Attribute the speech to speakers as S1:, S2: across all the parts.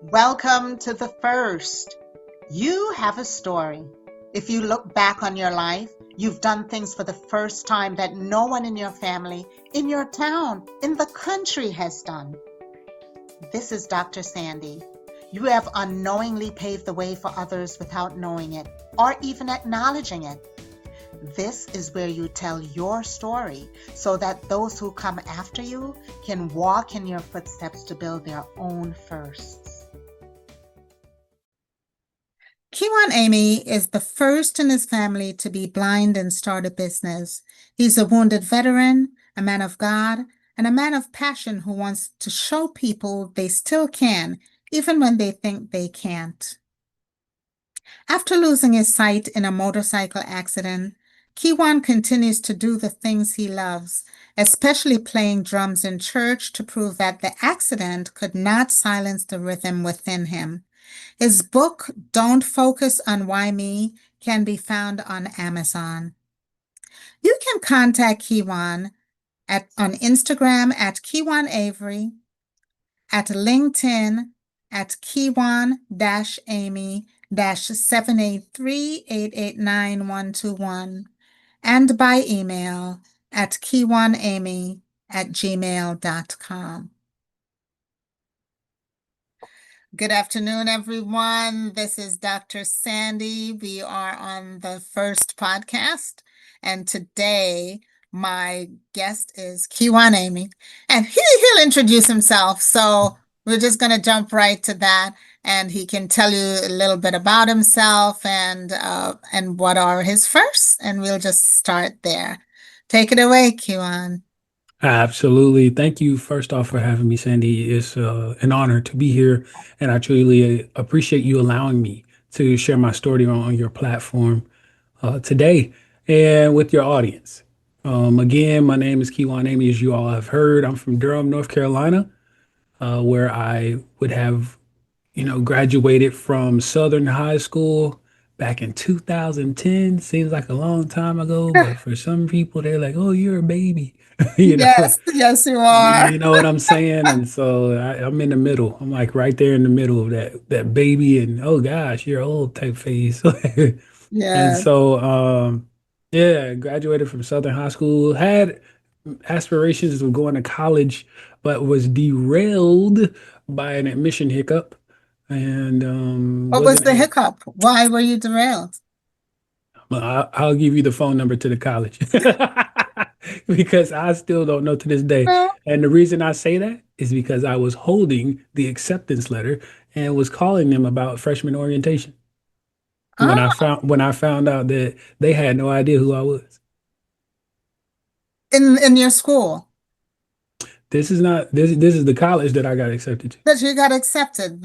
S1: Welcome to the first. You have a story. If you look back on your life, you've done things for the first time that no one in your family, in your town, in the country has done. This is Dr. Sandi. You have unknowingly paved the way for others without knowing it or even acknowledging it. This is where you tell your story so that those who come after you can walk in your footsteps to build their own firsts. Kijuan Amey is the first in his family to be blind and start a business. He's a wounded veteran, a man of God, and a man of passion who wants to show people they still can, even when they think they can't. After losing his sight in a motorcycle accident, Kijuan continues to do the things he loves, especially playing drums in church to prove that the accident could not silence the rhythm within him. His book, Don't Focus on Why Me, can be found on Amazon. You can contact Kijuan on Instagram at Kijuan Avery, at LinkedIn at Kijuan-Amey-783-889-121, and by email at kijuanamey@gmail.com. Good afternoon, everyone. This is Dr. Sandi. We are on the first podcast, and today my guest is Kijuan Amey, and he'll introduce himself. So we're just going to jump right to that, and he can tell you a little bit about himself and what are his firsts, and we'll just start there. Take it away, Kijuan.
S2: Absolutely. Thank you, first off, for having me, Sandy. It's an honor to be here, and I truly appreciate you allowing me to share my story on your platform today and with your audience. Again, my name is Kijuan Amey, as you all have heard. I'm from Durham, North Carolina, where I would have, graduated from Southern High School back in 2010. Seems like a long time ago, but for some people, they're like, "Oh, you're a baby," you know.
S1: Yes, you are.
S2: You know what I'm saying? And so I'm in the middle. I'm like right there in the middle of that baby and oh gosh, you're old type phase. And
S1: Yes.
S2: so yeah, graduated from Southern High School, had aspirations of going to college, but was derailed by an admission hiccup and
S1: What was
S2: wasn't
S1: the
S2: able.
S1: hiccup? Why were you derailed?
S2: Well, I'll give you the phone number to the college because I still don't know to this day.
S1: No.
S2: And the reason I say that is because I was holding the acceptance letter and was calling them about freshman orientation
S1: Ah,
S2: when I found out that they had no idea who I was.
S1: in your school
S2: This is not this is the college that I got accepted to.
S1: that you got accepted.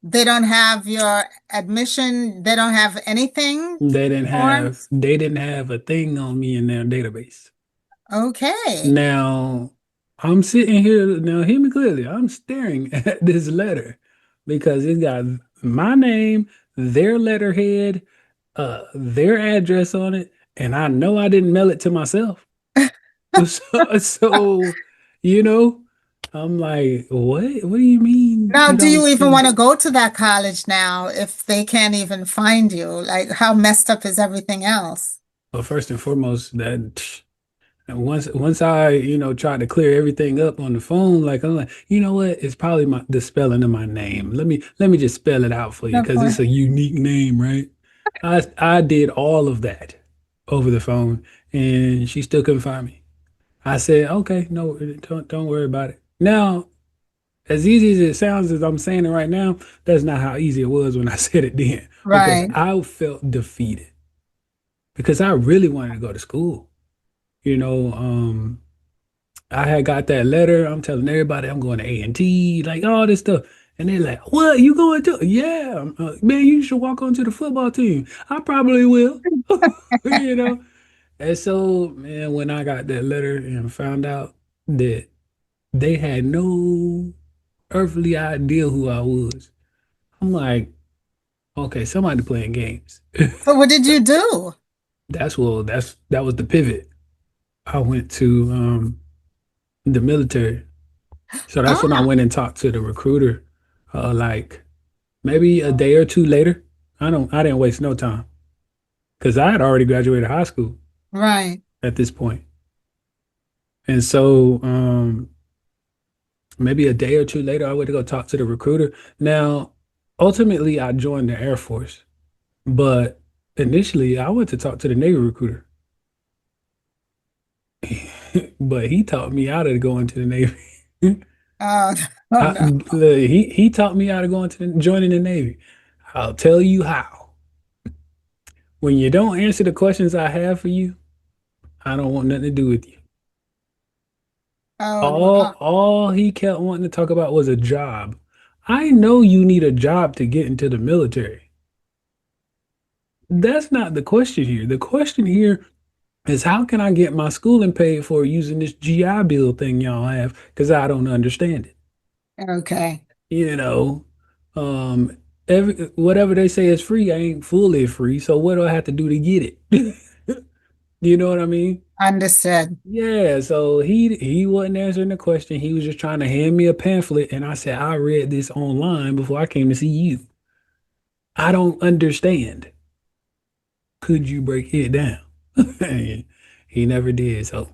S1: They don't have your admission, they don't have anything forms.
S2: They didn't have a thing on me in their database.
S1: Okay.
S2: Now, I'm sitting here, now hear me clearly. I'm staring at this letter because it's got my name, their letterhead, their address on it, and I know I didn't mail it to myself. So, you know, I'm like, what? What do you mean
S1: Now,
S2: you
S1: do
S2: don't
S1: you even
S2: see?
S1: want to go to that college now if they can't even find you? Like, how messed up is everything else?
S2: Well, first and foremost, that and once I, tried to clear everything up on the phone, like I'm like, you know what? It's probably the spelling of my name. Let me just spell it out for you
S1: No
S2: because it's
S1: point.
S2: a unique name, right? I did all of that over the phone, and she still couldn't find me. I said, okay, no, don't worry about it. Now, as easy as it sounds as I'm saying it right now, that's not how easy it was when I said it then, because
S1: Right.
S2: I felt defeated because I really wanted to go to school. You know, I had got that letter. I'm telling everybody I'm going to A&T, like all this stuff. And they're like, what? You going to? Yeah. Man, you should walk onto the football team. I probably will. You know? And so, man, when I got that letter and found out that they had no earthly idea who I was, I'm like, okay, somebody playing games.
S1: So what did you do?
S2: That was the pivot. I went to the military. So that's when I
S1: Ah,
S2: went and talked to the recruiter. like maybe a day or two later. I didn't waste no time because I had already graduated high school
S1: Right.
S2: at this point. And so maybe a day or two later, I went to go talk to the recruiter. Now, ultimately, I joined the Air Force, but initially, I went to talk to the Navy recruiter. But he taught me out of going to the Navy.
S1: Oh, oh no.
S2: He taught me out of going to joining the Navy. I'll tell you how. When you don't answer the questions I have for you, I don't want nothing to do with you.
S1: Oh
S2: All
S1: wow.
S2: all he kept wanting to talk about was a job. I know you need a job to get into the military. That's not the question here. The question here is how can I get my schooling paid for using this GI Bill thing y'all have? Because I don't understand it.
S1: Okay.
S2: You know, um, every whatever they say is free, ain't fully free. So what do I have to do to get it? You know what I mean?
S1: Understood.
S2: Yeah, so he wasn't answering the question. He was just trying to hand me a pamphlet, and I said, I read this online before I came to see you. I don't understand. Could you break it down? And he never did. So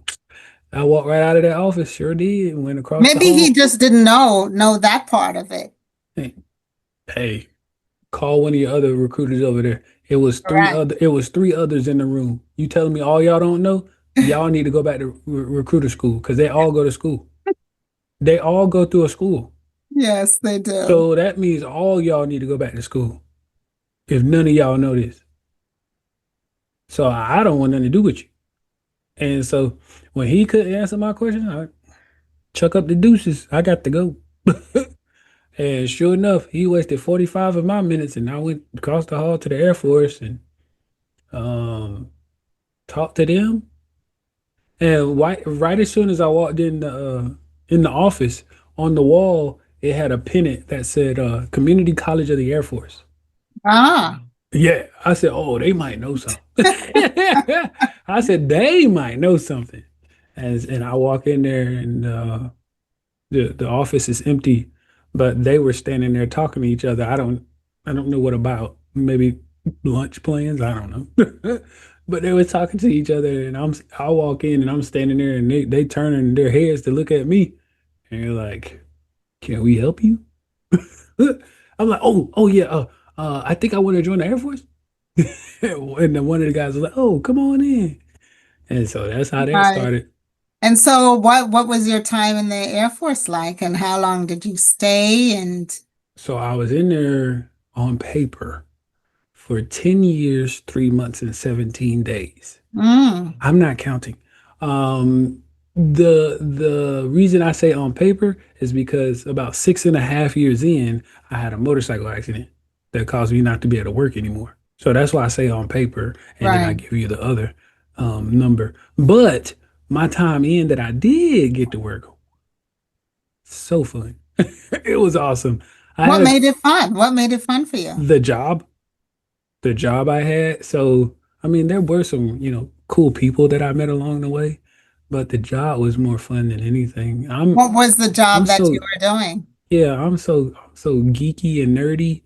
S2: I walked right out of that office, sure did, went across the
S1: Maybe he
S2: hall.
S1: just didn't know that part of it.
S2: Hey, hey, call one of your other recruiters over there.
S1: Right.
S2: It was three others in the room. You telling me all y'all don't know? Y'all need to go back to recruiter school because they all go to school. They all go through a school.
S1: Yes, they do.
S2: So that means all y'all need to go back to school if none of y'all know this. So I don't want nothing to do with you. And so when he couldn't answer my question, I chuck up the deuces. I got to go. And sure enough, he wasted 45 of my minutes and I went across the hall to the Air Force and um talked to them. And right as soon as I walked in the office, on the wall, it had a pennant that said Community College of the Air Force.
S1: Ah.
S2: Yeah, I said, oh, they might know something. I said they might know something. And I walk in there and the office is empty, but they were standing there talking to each other. I don't know what about. Maybe lunch plans, I don't know. But they were talking to each other and I walk in and I'm standing there and they turning their heads to look at me and they're like, "Can we help you?" I'm like, "Oh yeah, I think I want to join the Air Force." And then one of the guys was like, "Oh, come on in." And so that's how that
S1: Right.
S2: started.
S1: And so what was your time in the Air Force like and how long did you stay and
S2: So I was in there on paper for 10 years, 3 months, and 17 days.
S1: mm,
S2: I'm not counting. Um, the reason I say on paper is because about 6.5 years in, I had a motorcycle accident that caused me not to be able to work anymore. So that's why I say on paper, and then I
S1: right.
S2: give you the other number. But my time in that I did get to work, so fun. It was awesome. I
S1: What
S2: had
S1: made it fun? What made it fun for you?
S2: the job, the job I had. So, I mean, there were some, cool people that I met along the way, but the job was more fun than anything.
S1: What was the
S2: I'm
S1: job that you
S2: so,
S1: were doing?
S2: yeah, I'm so geeky and nerdy,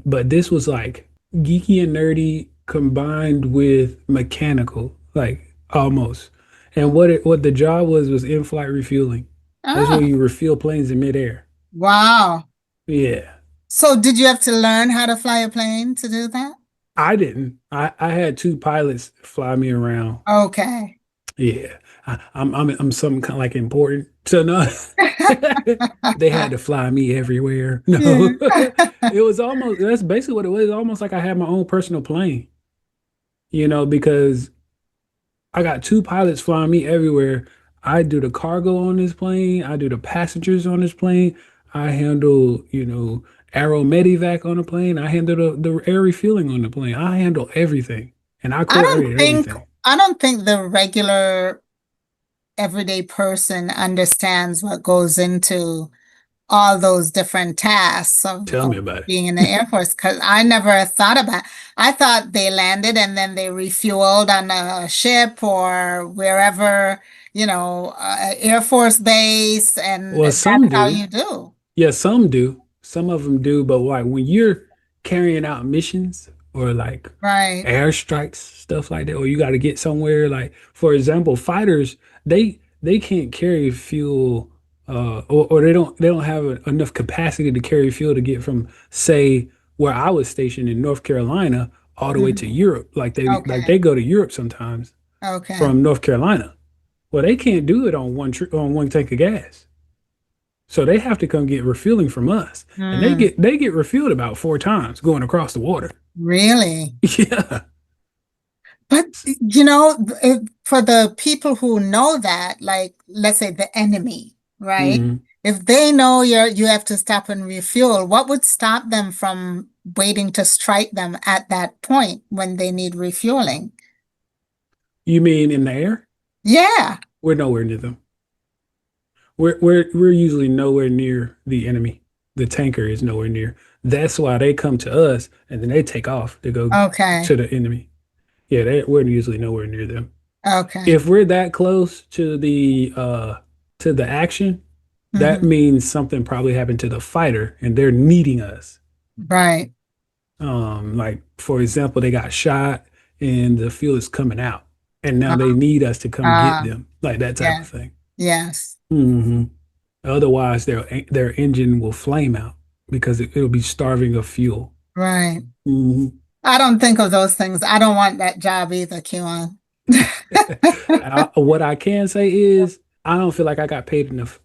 S2: but this was like geeky and nerdy combined with mechanical, like almost. And what the job was in-flight refueling. That's where
S1: Oh,
S2: you refuel planes in midair.
S1: wow.
S2: Yeah.
S1: So did you have to learn how to fly a plane to do that?
S2: I didn't. I had two pilots fly me around.
S1: Okay.
S2: Yeah, I'm something kind of like important to know. They had to fly me everywhere. No,
S1: Yeah.
S2: it was almost that's basically what it was. Almost like I had my own personal plane, because I got two pilots flying me everywhere. I do the cargo on this plane. I do the passengers on this plane. I handle, aero medevac on the plane. I handle the air refueling on the plane. I handle everything, and I
S1: I don't
S2: coordinate
S1: think
S2: everything.
S1: I don't think the regular everyday person understands what goes into all those different tasks
S2: Tell
S1: of
S2: me about it.
S1: being in the Air Force because I never thought about I thought they landed and then they refueled on a ship or wherever, Air Force base and
S2: Well,
S1: that's
S2: some
S1: how
S2: do.
S1: you do.
S2: Yeah, some do. some of them do, but like when you're carrying out missions or like
S1: Right.
S2: airstrikes, stuff like that, or you got to get somewhere, like for example, fighters, they can't carry fuel, or they don't have enough capacity to carry fuel to get from, say, where I was stationed in North Carolina all the way to
S1: Mhm.
S2: Europe. Like they
S1: Okay.
S2: go to Europe sometimes
S1: Okay.
S2: from North Carolina. Well, they can't do it on one tank of gas. So they have to come get refueling from us. And they
S1: Mm,
S2: get refueled about 4 times going across the water.
S1: really?
S2: Yeah.
S1: But for the people who know that, like let's say the enemy, right?
S2: Mhm.
S1: If they know you have to stop and refuel, what would stop them from waiting to strike them at that point when they need refueling?
S2: You mean in the air?
S1: Yeah.
S2: We're nowhere near them. We're usually nowhere near the enemy. The tanker is nowhere near. That's why they come to us and then they take off to go
S1: Okay.
S2: to the enemy. Yeah, we're usually nowhere near them.
S1: Okay.
S2: If we're that close to the action, that
S1: Hmm.
S2: means something probably happened to the fighter and they're needing us.
S1: Right.
S2: Like for example, they got shot and the fuel is coming out, and now
S1: Uh,
S2: they need us to come get
S1: uh,
S2: them, like that type
S1: yeah.
S2: of thing.
S1: Yes.
S2: hmm Otherwise, their engine will flame out because it'll be starving of fuel.
S1: Right.
S2: hmm
S1: I don't think of those things. I don't want that job either, Kijuan.
S2: What I can say is I don't feel like I got paid enough.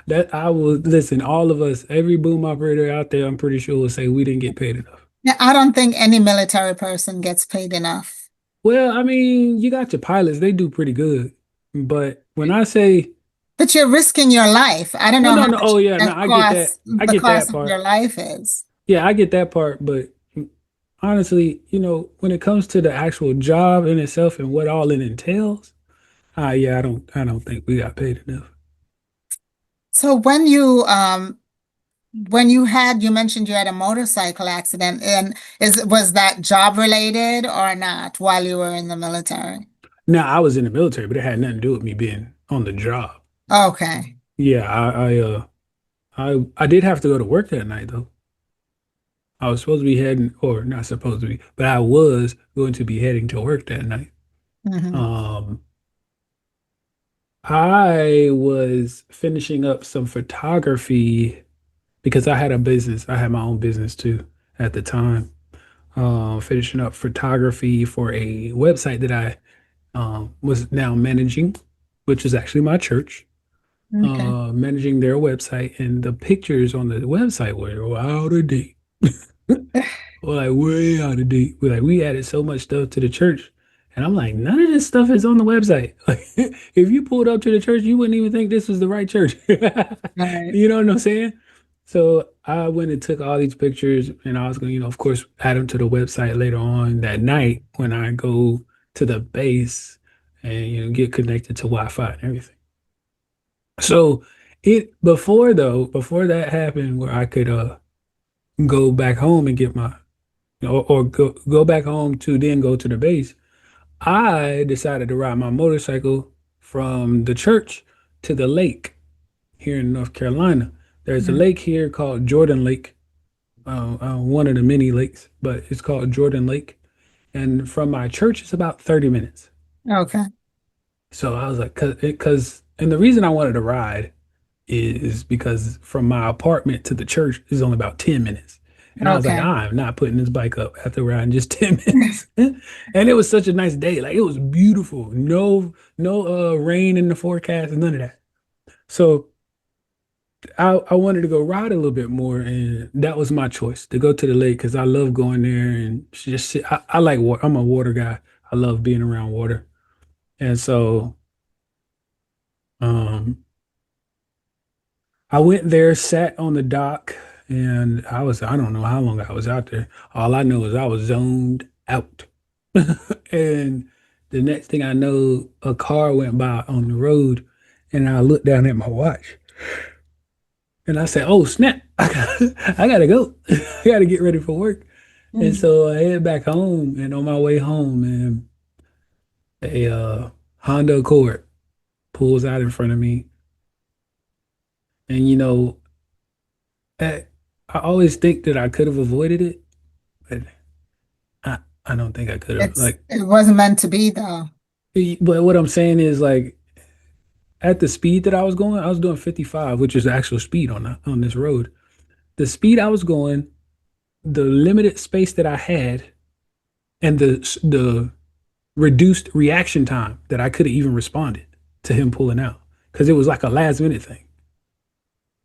S2: That I will listen. All of us, every boom operator out there, I'm pretty sure will say we didn't get paid enough.
S1: Yeah, I don't think any military person gets paid enough.
S2: Well, I mean, you got your pilots, they do pretty good. But when I say,
S1: But you're risking your life. I don't
S2: well,
S1: know
S2: no,
S1: how
S2: no,
S1: much
S2: oh yeah, no,
S1: the
S2: I get that.
S1: cost,
S2: I
S1: the
S2: get
S1: cost
S2: that
S1: of your
S2: part.
S1: life is.
S2: Yeah, I get that part. But honestly, when it comes to the actual job in itself and what all it entails, yeah, I don't think we got paid enough.
S1: So when you mentioned you had a motorcycle accident, and was that job related or not while you were in the military?
S2: Now, I was in the military, but it had nothing to do with me being on the job.
S1: Okay.
S2: Yeah, I did have to go to work that night though. I was supposed to be heading, or not supposed to be, but I was going to be heading to work that night.
S1: Hmm.
S2: Um, I was finishing up some photography because I had a business. I had my own business too at the time. Finishing up photography for a website that I was now managing, which is actually my church.
S1: Okay.
S2: Managing their website, and the pictures on the website were out of date. Like way out of date. We added so much stuff to the church. And I'm like, none of this stuff is on the website. Like if you pulled up to the church, you wouldn't even think this was the right church.
S1: Right.
S2: You know what I'm saying? So I went and took all these pictures and I was gonna, of course, add them to the website later on that night when I go to the base and get connected to Wi-Fi and everything. So before that happened where I could go back home and get my or go back home to then go to the base, I decided to ride my motorcycle from the church to the lake here in North Carolina. There's a
S1: Mhm.
S2: lake here called Jordan Lake, one of the many lakes, but it's called Jordan Lake. And from my church, it's about 30 minutes.
S1: Okay.
S2: So I was like, and the reason I wanted to ride is because from my apartment to the church is only about 10 minutes. And I was like,
S1: Okay.
S2: I'm not putting this bike up after riding just 10 minutes. And it was such a nice day. Like it was beautiful. No rain in the forecast and none of that. So I wanted to go ride a little bit more, and that was my choice to go to the lake because I love going there and just sit. I like water. I'm a water guy. I love being around water. And so um I went there, sat on the dock, and I don't know how long I was out there. All I know is I was zoned out. And the next thing I know, a car went by on the road, and I looked down at my watch and I said, "Oh, snap. I gotta go. I gotta get ready for work." And
S1: Mhm.
S2: so I head back home, and on my way home, man, a Honda Accord pulls out in front of me. And I, I always think that I could have avoided it, but I, I don't think I could have. Like,
S1: It wasn't meant to be though.
S2: but what I'm saying is like at the speed that I was going, I was doing 55, which is the actual speed on this road. The speed I was going, the limited space that I had, and the reduced reaction time that I could have even responded to him pulling out because it was like a last minute thing.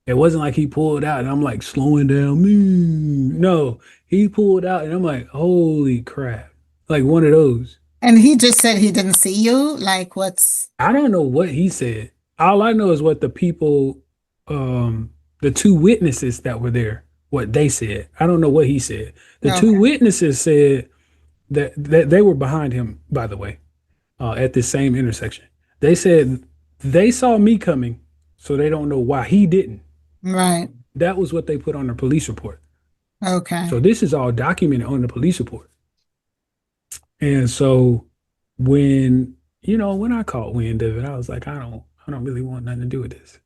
S2: It wasn't like he pulled out and I'm like slowing down. No, he pulled out and I'm like, holy crap. Like one of those.
S1: And he just said he didn't see you. Like what's
S2: I don't know what he said. All I know is what the two witnesses that were there, what they said. I don't know what he said. The two
S1: okay.
S2: witnesses said that they were behind him, by the way, at this same intersection. They said they saw me coming, so they don't know why he didn't.
S1: Right.
S2: That was what they put on their police report.
S1: Okay.
S2: So this is all documented on the police report. And so when I caught wind of it, I was like, I don't really want nothing to do with this.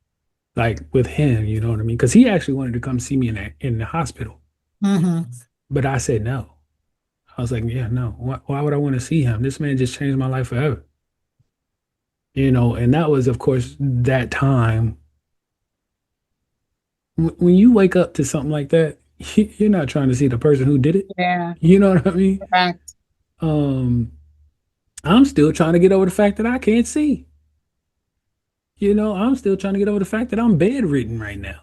S2: Like with him, you know what I mean? Because he actually wanted to come see me in the hospital,
S1: Hmm.
S2: but I said no. I was like, yeah, no. Why would I want to see him? This man just changed my life forever. And that was, of course, that time. When you wake up to something like that, you're not trying to see the person who did it.
S1: Yeah.
S2: You know what I mean?
S1: Correct.
S2: Um, I'm still trying to get over the fact that I can't see. I'm still trying to get over the fact that I'm bedridden right now.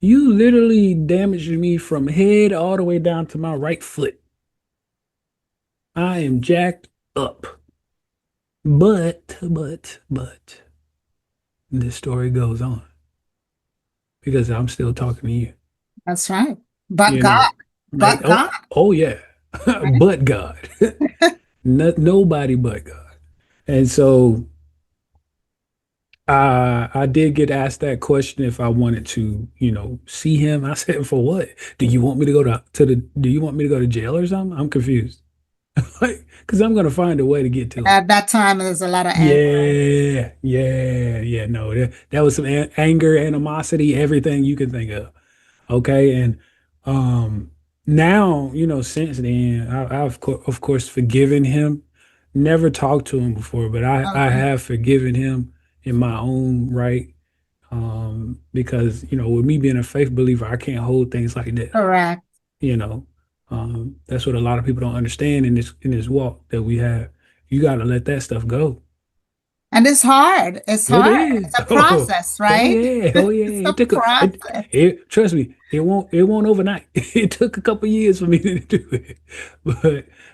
S2: You literally damaged me from head all the way down to my right foot. I am jacked up. But this story goes on because I'm still talking to you.
S1: That's right. But
S2: You
S1: God.
S2: know,
S1: But God.
S2: oh yeah,
S1: Right?
S2: but God, nobody but God. And so I did get asked that question if I wanted to, see him. I said, for what? Do you want me to go do you want me to go to jail or something? I'm confused. Like, because I'm gonna find a way to get to him.
S1: At that time, there's a lot of anger.
S2: Yeah, yeah, yeah. No, that was some anger, animosity, everything you can think of. Okay, and um, now since then, of course forgiven him. Never talked to him before, but I
S1: Okay.
S2: have forgiven him in my own right. Because with me being a faith believer, I can't hold things like that.
S1: Correct.
S2: You know, that's what a lot of people don't understand in this walk that we have. You got to let that stuff go.
S1: And it's hard. It's
S2: It
S1: hard.
S2: is.
S1: It's a process,
S2: Oh
S1: right?
S2: yeah. Oh
S1: It's
S2: yeah.
S1: a
S2: It took a
S1: process.
S2: trust me, it won't overnight. It took a couple years for me to do it.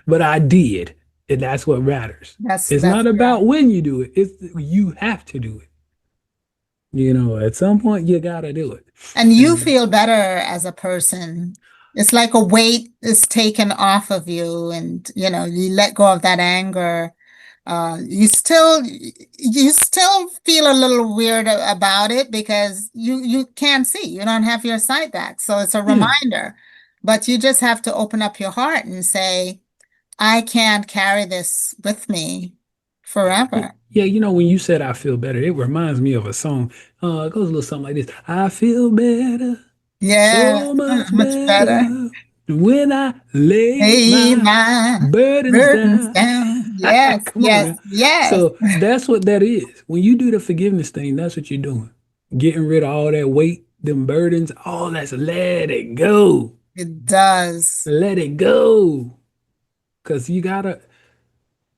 S2: But I did. And that's what matters. It's
S1: That's
S2: not
S1: right.
S2: about when you do it. It's you have to do it. At some point you gotta do it.
S1: And you
S2: And
S1: feel better as a person. It's like a weight is taken off of you, and you let go of that anger. You still feel a little weird about it because you can't see. You don't have your sight back. So it's a
S2: yeah.
S1: reminder. But you just have to open up your heart and say, I can't carry this with me forever.
S2: Yeah, when you said I feel better, it reminds me of a song. It goes a little something like this. I feel better.
S1: Yeah,
S2: So much
S1: much better.
S2: better when I lay
S1: Lay
S2: my
S1: my
S2: burdens
S1: burdens
S2: down.
S1: down. Yes,
S2: Come on
S1: yes,
S2: now.
S1: yes.
S2: So that's what that is. When you do the forgiveness thing, that's what you're doing. Getting rid of all that weight, them burdens, all that's let it go.
S1: It does.
S2: Let it go. Because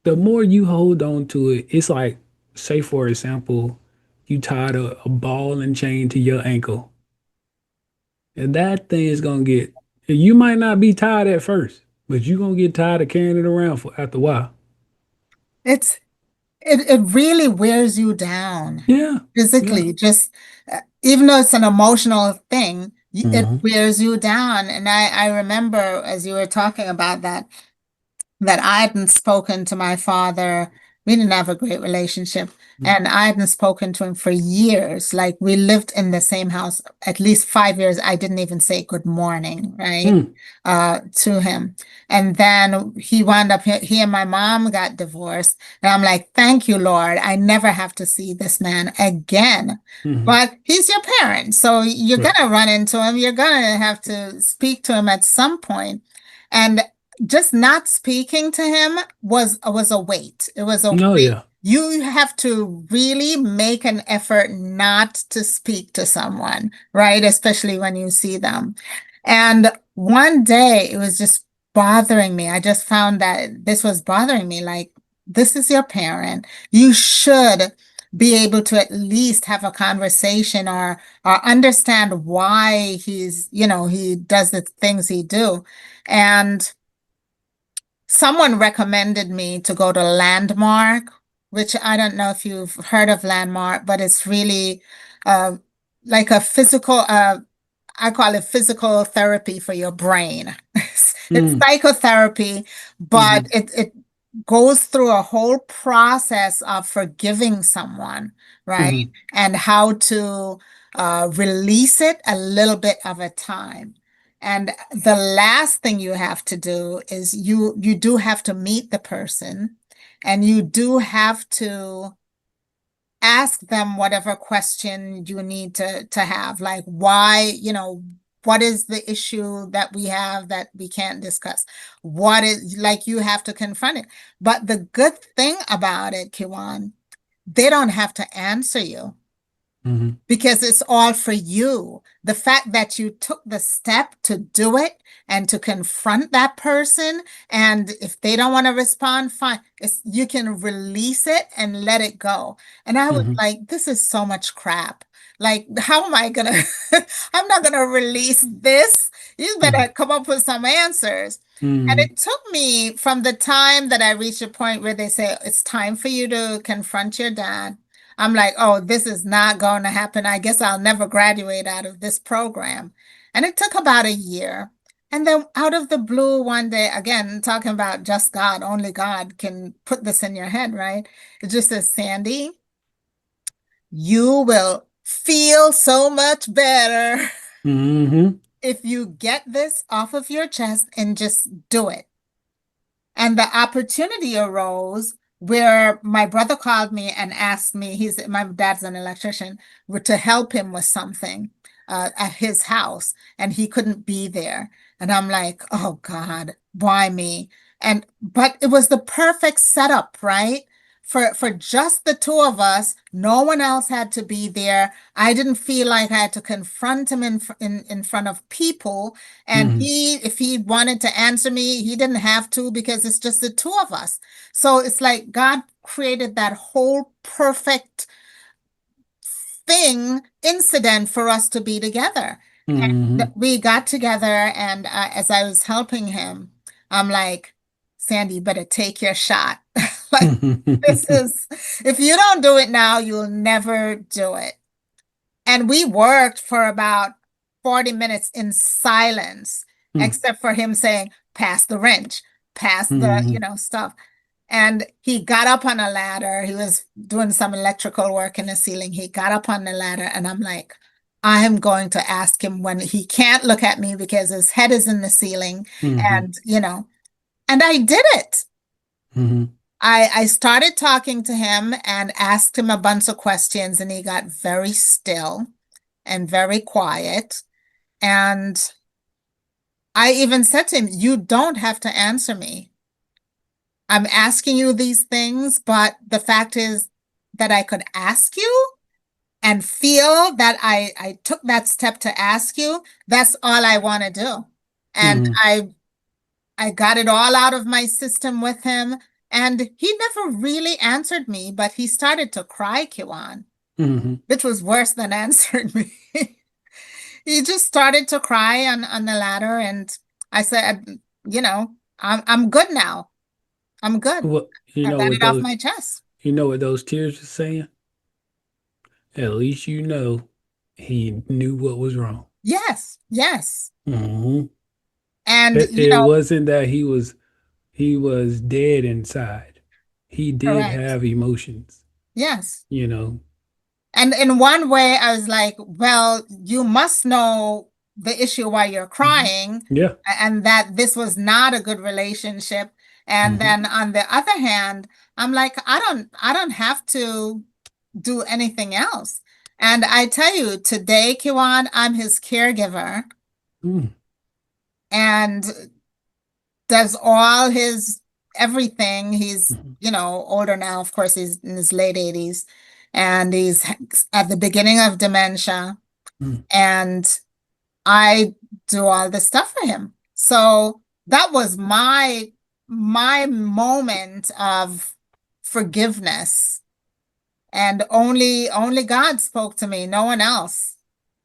S2: the more you hold on to it, it's like, say, for example, you tied a ball and chain to your ankle. And that thing is gonna you might not be tired at first, but you're gonna get tired of carrying it around for after a while.
S1: It's it really wears you down
S2: Yeah, yeah.
S1: physically. Just even though it's an emotional thing, it
S2: Hmm.
S1: wears you down. And I remember as you were talking about that I hadn't spoken to my father We didn't have a great relationship.
S2: Mm.
S1: And I hadn't spoken to him for years. Like we lived in the same house at least 5 years. I didn't even say good morning, right?
S2: Mm.
S1: To him. And then he wound up, he and my mom got divorced. And I'm like, thank you, Lord. I never have to see this man again.
S2: Mhm.
S1: But he's your parent. So you're
S2: Right.
S1: gonna run into him. You're gonna have to speak to him at some point. And just not speaking to him was a weight. It was a
S2: Oh
S1: weight.
S2: yeah.
S1: You have to really make an effort not to speak to someone, right? Especially when you see them. And one day it was just bothering me. I just found that this was bothering me. Like, this is your parent. You should be able to at least have a conversation or understand why he does the things he do. And someone recommended me to go to Landmark, which I don't know if you've heard of Landmark, but it's really uh, like a physical, I call it physical therapy for your brain. It's
S2: Mm.
S1: psychotherapy, but
S2: Mhm.
S1: it goes through a whole process of forgiving someone, right?
S2: Mhm.
S1: And how to release it a little bit of a time. And the last thing you have to do is you do have to meet the person and you do have to ask them whatever question you need to have, like why, what is the issue that we have that we can't discuss? What is, like, you have to confront it. But the good thing about it, Kiwan, they don't have to answer you
S2: Mhm.
S1: because it's all for you. The fact that you took the step to do it and to confront that person, and if they don't want to respond, fine. You can release it and let it go. And I was
S2: Mhm.
S1: like, this is so much crap. Like, how am I gonna, I'm not gonna release this. You better
S2: Mhm.
S1: come up with some answers. And
S2: Mhm.
S1: it took me from the time that I reached a point where they say, it's time for you to confront your dad. I'm like, oh, this is not going to happen. I guess I'll never graduate out of this program. And it took about a year. And then out of the blue one day, again, talking about just God, only God can put this in your head, right? It just says, Sandy, you will feel so much better
S2: Mhm.
S1: if you get this off of your chest and just do it. And the opportunity arose where my brother called me and asked me, my dad's an electrician, to help him with something at his house, and he couldn't be there. And I'm like, oh God, why me? But it was the perfect setup, right? For just the two of us, no one else had to be there. I didn't feel like I had to confront him in front of people. And
S2: Mhm.
S1: if he wanted to answer me, he didn't have to because it's just the two of us. So it's like God created that whole perfect incident for us to be together. And
S2: Mhm.
S1: we got together, and as I was helping him, I'm like, Sandy, you better take your shot. Like, if you don't do it now, you'll never do it. And we worked for about 40 minutes in silence,
S2: Mhm.
S1: except for him saying, pass the wrench, pass the,
S2: Mhm.
S1: stuff. And he got up on a ladder. He was doing some electrical work in the ceiling. He got up on the ladder, and I'm like, I'm going to ask him when he can't look at me because his head is in the ceiling.
S2: Mhm.
S1: And, and I did it.
S2: Mhm.
S1: I started talking to him and asked him a bunch of questions, and he got very still and very quiet. And I even said to him, you don't have to answer me. I'm asking you these things, but the fact is that I could ask you and feel that I took that step to ask you. That's all I want to do. And
S2: Mhm.
S1: I got it all out of my system with him. And he never really answered me, but he started to cry, Kiwan,
S2: Mhm.
S1: which was worse than answering me. He just started to cry on the ladder, and I said, I'm good now. I'm good.
S2: What you
S1: I
S2: know
S1: got
S2: what
S1: it off
S2: those
S1: my chest.
S2: you know what those tears are saying? At least you know he knew what was wrong.
S1: Yes, yes.
S2: Mhm.
S1: And
S2: It wasn't that he was dead inside. He did
S1: Correct.
S2: have emotions,
S1: Yes.
S2: you know.
S1: And in one way, I was like, well, you must know the issue why you're
S2: Mhm.
S1: crying
S2: Yeah.
S1: and that this was not a good relationship. And
S2: Hmm.
S1: then on the other hand, I'm like, I don't have to do anything else. And I tell you, today, Kiwan, I'm his caregiver
S2: Mm.
S1: and does all his everything. He's,
S2: Mhm.
S1: older now. Of course, he's in his late 80s and he's at the beginning of dementia.
S2: Mm.
S1: And I do all the stuff for him. So that was my moment of forgiveness. And only God spoke to me, no one else.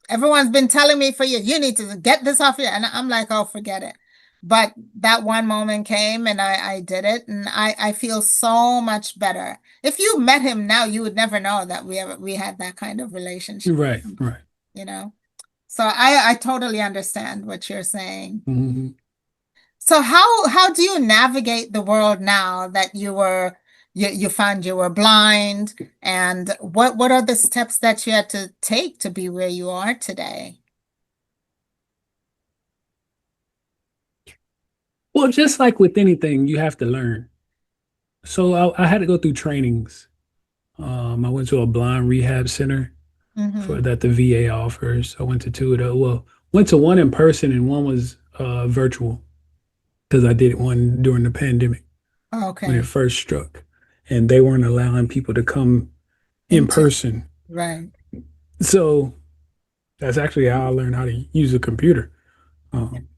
S1: Everyone's been telling me for years, you need to get this off you. And I'm like, oh, forget it. But that one moment came and I did it. And I feel so much better. If you met him now, you would never know that we had that kind of relationship,
S2: Right, right.
S1: you know? So I totally understand what you're saying.
S2: Hmm.
S1: So how do you navigate the world now that you found you were blind, and what are the steps that you had to take to be where you are today?
S2: Well, just like with anything, you have to learn. So I had to go through trainings. I went to a blind rehab center for
S1: Mm-hmm.
S2: that the VA offers. I went to two of those. Well, went to one in person and one was virtual because I did one during the pandemic when it
S1: Okay.
S2: first struck, and they weren't allowing people to come in
S1: Into
S2: person.
S1: right.
S2: So that's actually how I learned how to use a computer. Um,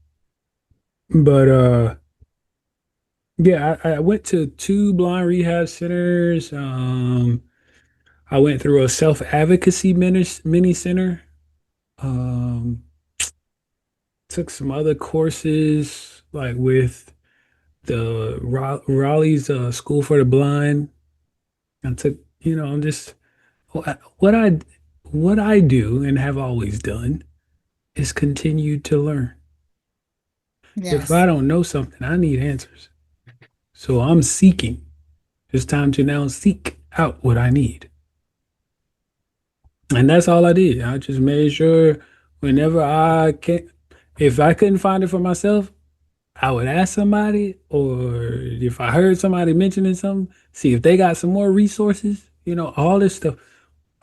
S2: but yeah, I went to two blind rehab centers. I went through a self advocacy mini center. Um, took some other courses like with the Raleigh's School for the Blind. I took, I'm just what I do and have always done is continue to learn. If
S1: Yes.
S2: I don't know something, I need answers. So I'm seeking. It's time to now seek out what I need. And that's all I did. I just made sure whenever I can, if I couldn't find it for myself, I would ask somebody, or if I heard somebody mentioning something, see if they got some more resources, all this stuff.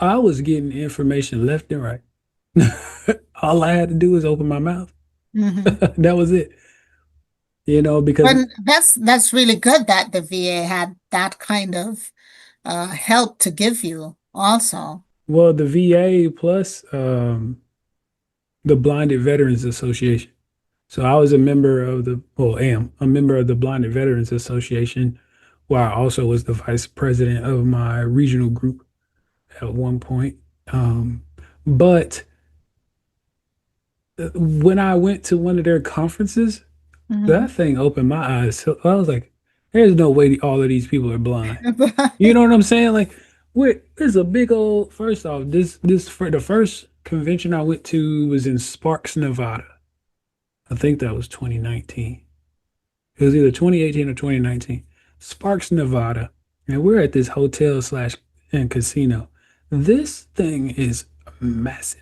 S2: I was getting information left and right. All I had to do was open my mouth.
S1: Mm-hmm.
S2: That was it, because,
S1: But that's really good that the VA had that kind of help to give you also.
S2: well, the VA plus the Blinded Veterans Association. So I was a member of am a member of the Blinded Veterans Association, where I also was the vice president of my regional group at one point. Um, but when I went to one of their conferences,
S1: Mm-hmm.
S2: that thing opened my eyes. So I was like, there's no way all of these people are blind. You know what I'm saying? Like, there's a big old, first off, this for the first convention I went to was in Sparks, Nevada. I think that was 2019. It was either 2018 or 2019. Sparks, Nevada. And we're at this hotel slash and casino. This thing is massive.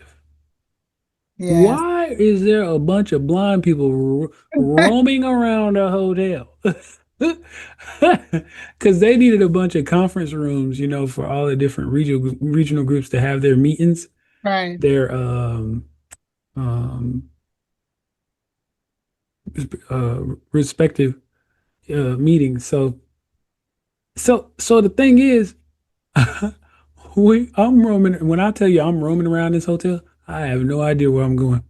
S1: Yes.
S2: Why is there a bunch of blind people roaming around a hotel? Because they needed a bunch of conference rooms, for all the different regional groups to have their meetings,
S1: Right.
S2: their um, uh, respective meetings. So the thing is, I'm roaming. When I tell you I'm roaming around this hotel, I have no idea where I'm going.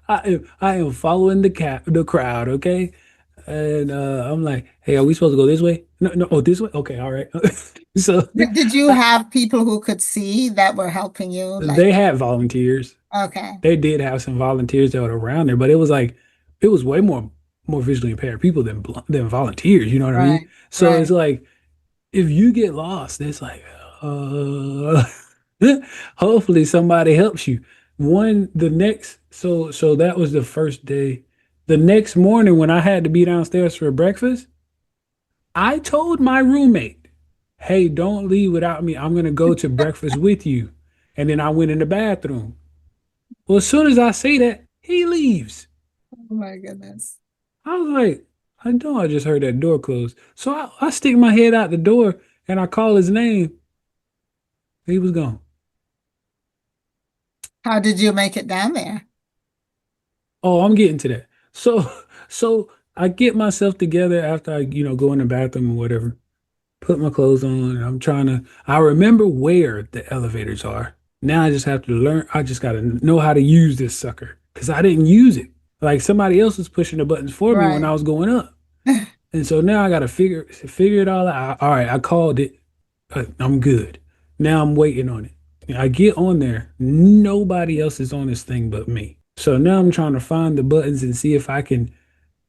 S2: I am following the crowd, okay? And I'm like, hey, are we supposed to go this way? No, no, oh, this way? Okay, all right. So
S1: Did you
S2: I,
S1: have people who could see that were helping you? Like,
S2: they had volunteers.
S1: okay,
S2: They did have some volunteers that were around there, but it was like it was way more visually impaired people than volunteers. You know what I mean?
S1: right,
S2: So it's
S1: right.
S2: like if you get lost, it's like, uh, hopefully somebody helps you. So that was the first day. The next morning when I had to be downstairs for breakfast, I told my roommate, hey, don't leave without me. I'm going to go to breakfast with you. And then I went in the bathroom. Well, as soon as I say that, he leaves.
S1: Oh my goodness.
S2: I was like, I know I just heard that door close. So I stick my head out the door and I call his name. He was gone.
S1: How did you make it down there?
S2: Oh, I'm getting to that. So, so I get myself together after I, go in the bathroom or whatever, put my clothes on, and I remember where the elevators are. Now I just have to learn, I just got to know how to use this sucker because I didn't use it. Like somebody else was pushing the buttons for me when I
S1: Right.
S2: was going up. And so now I got to figure it all out. All right, I called it. I'm good. Now I'm waiting on it. I get on there. Nobody else is on this thing but me. So now I'm trying to find the buttons and see if I can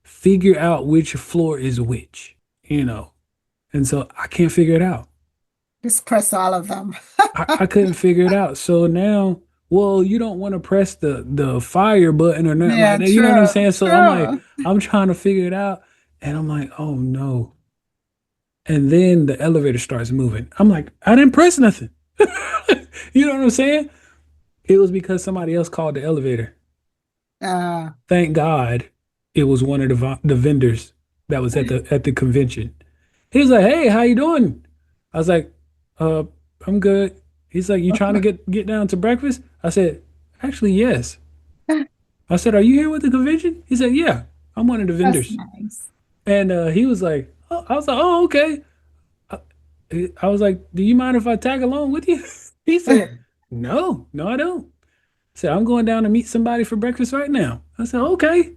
S2: figure out which floor is which, you know. And so I can't figure it out.
S1: Just press all of them.
S2: I couldn't figure it out. So now, well, you don't want to press the fire button or nothing like
S1: Yeah,
S2: that. You know what I'm
S1: true,
S2: saying? So I'm like,
S1: true.
S2: I'm trying to figure it out. And I'm like, oh no. And then the elevator starts moving. I'm like, I didn't press nothing. You know what I'm saying? It was because somebody else called the elevator.
S1: Uh,
S2: Thank God it was one of the vendors that was at the convention. He was like, "Hey, how you doing?" I was like, "Uh, I'm good." He's like, "You trying to get down to breakfast?" I said, "Actually, yes." I said, "Are you here with the convention?" He said, "Yeah, I'm one of the
S1: that's
S2: vendors."
S1: nice.
S2: And he was like, oh, I was like, "Oh, okay." I, I was like, "Do you mind if I tag along with you?" He said, "No, no, I don't." I said, "I'm going down to meet somebody for breakfast right now." I said, "Okay."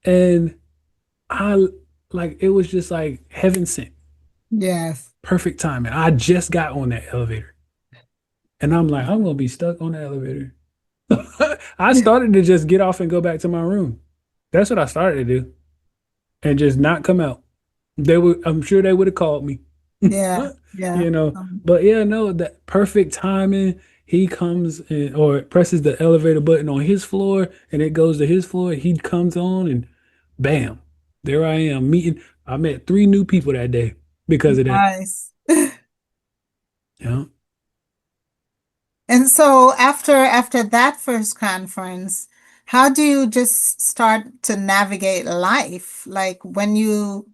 S2: And I like it was just like heaven sent,
S1: Yes.
S2: perfect timing. I just got on that elevator. And I'm like, I'm gonna be stuck on the elevator. I started to just get off and go back to my room. That's what I started to do, and just not come out. I'm sure they would have called me,
S1: Yeah, yeah.
S2: you know. But yeah, no, that perfect timing. He comes and or presses the elevator button on his floor, and it goes to his floor. He comes on, and bam, there I am meeting. I met three new people that day because of that.
S1: Nice.
S2: Yeah.
S1: And so after that first conference, how do you just start to navigate life? Like when you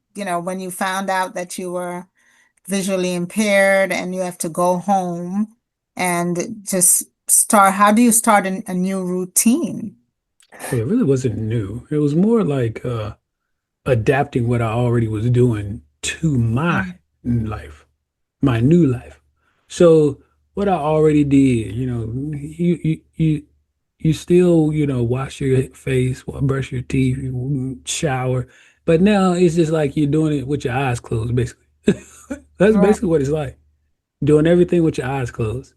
S1: found out that you were visually impaired and you have to go home and just how do you start a new routine?
S2: Well, it really wasn't new. It was more like adapting what I already was doing to my
S1: Mm.
S2: life, my new life. So what I already did, you still, wash your face, brush your teeth, you shower, but now it's just like you're doing it with your eyes closed, basically. That's
S1: Right.
S2: basically what it's like. Doing everything with your eyes closed.